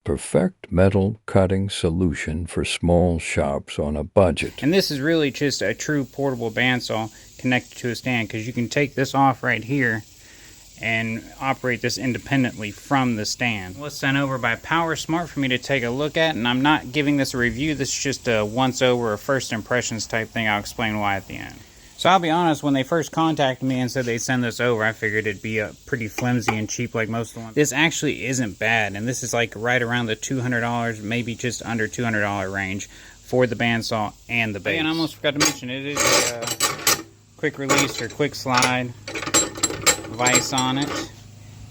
perfect metal cutting solution for small shops on a budget. And this is really just a true portable bandsaw connected to a stand, because you can take this off right here and operate this independently from the stand. It was sent over by Powersmart for me to take a look at, and I'm not giving this a review. This is just a once over, a first impressions type thing. I'll explain why at the end. So I'll be honest, when they first contacted me and said they'd send this over, I figured it'd be pretty flimsy and cheap like most of the ones. This actually isn't bad, and this is like right around the $200, maybe just under $200 range for the bandsaw and the base. And I almost forgot to mention, it is a quick release or quick slide vise on it,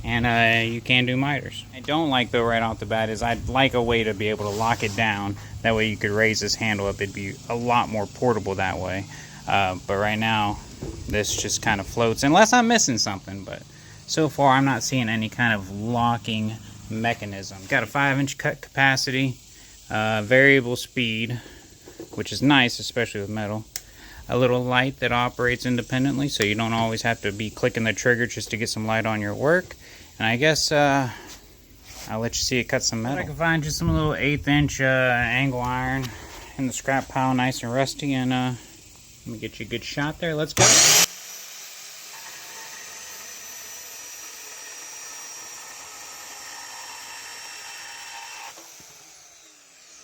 and you can do miters. I don't like though right off the bat is I'd like a way to be able to lock it down. That way you could raise this handle up. It'd be a lot more portable that way. But right now, this just kind of floats, unless I'm missing something. But so far, I'm not seeing any kind of locking mechanism. Got a 5-inch cut capacity, variable speed, which is nice, especially with metal. A little light that operates independently, so you don't always have to be clicking the trigger just to get some light on your work. And I guess I'll let you see it cut some metal. I can find just some little 1/8-inch angle iron in the scrap pile, nice and rusty, and let me get you a good shot there. Let's go.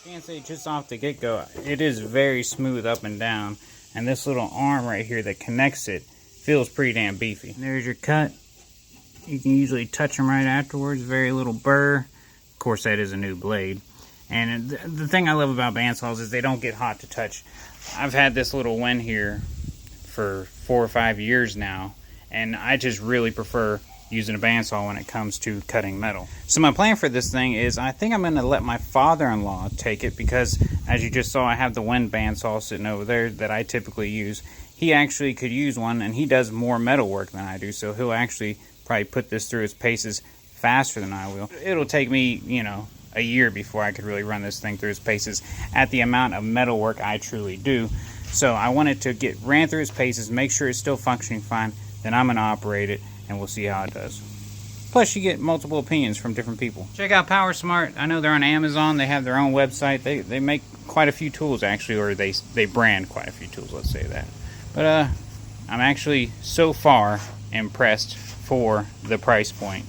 Can't say just off the get-go, it is very smooth up and down. And this little arm right here that connects it feels pretty damn beefy. There's your cut. You can usually touch them right afterwards. Very little burr. Of course, that is a new blade. And the thing I love about bandsaws is they don't get hot to touch. I've had this little Wen here for 4 or 5 years now, and I just really prefer using a bandsaw when it comes to cutting metal. So my plan for this thing is I think I'm going to let my father-in-law take it, because as you just saw, I have the Wen bandsaw sitting over there that I typically use. He actually could use one, and he does more metal work than I do, so he'll actually probably put this through his paces faster than I will. It'll take me, you know, a year before I could really run this thing through its paces at the amount of metal work I truly do. So I want it to get ran through its paces, make sure it's still functioning fine, then I'm going to operate it, and we'll see how it does. Plus, you get multiple opinions from different people. Check out Powersmart. I know they're on Amazon. They have their own website. They make quite a few tools, actually, or they brand quite a few tools, let's say that. But I'm actually so far impressed for the price point.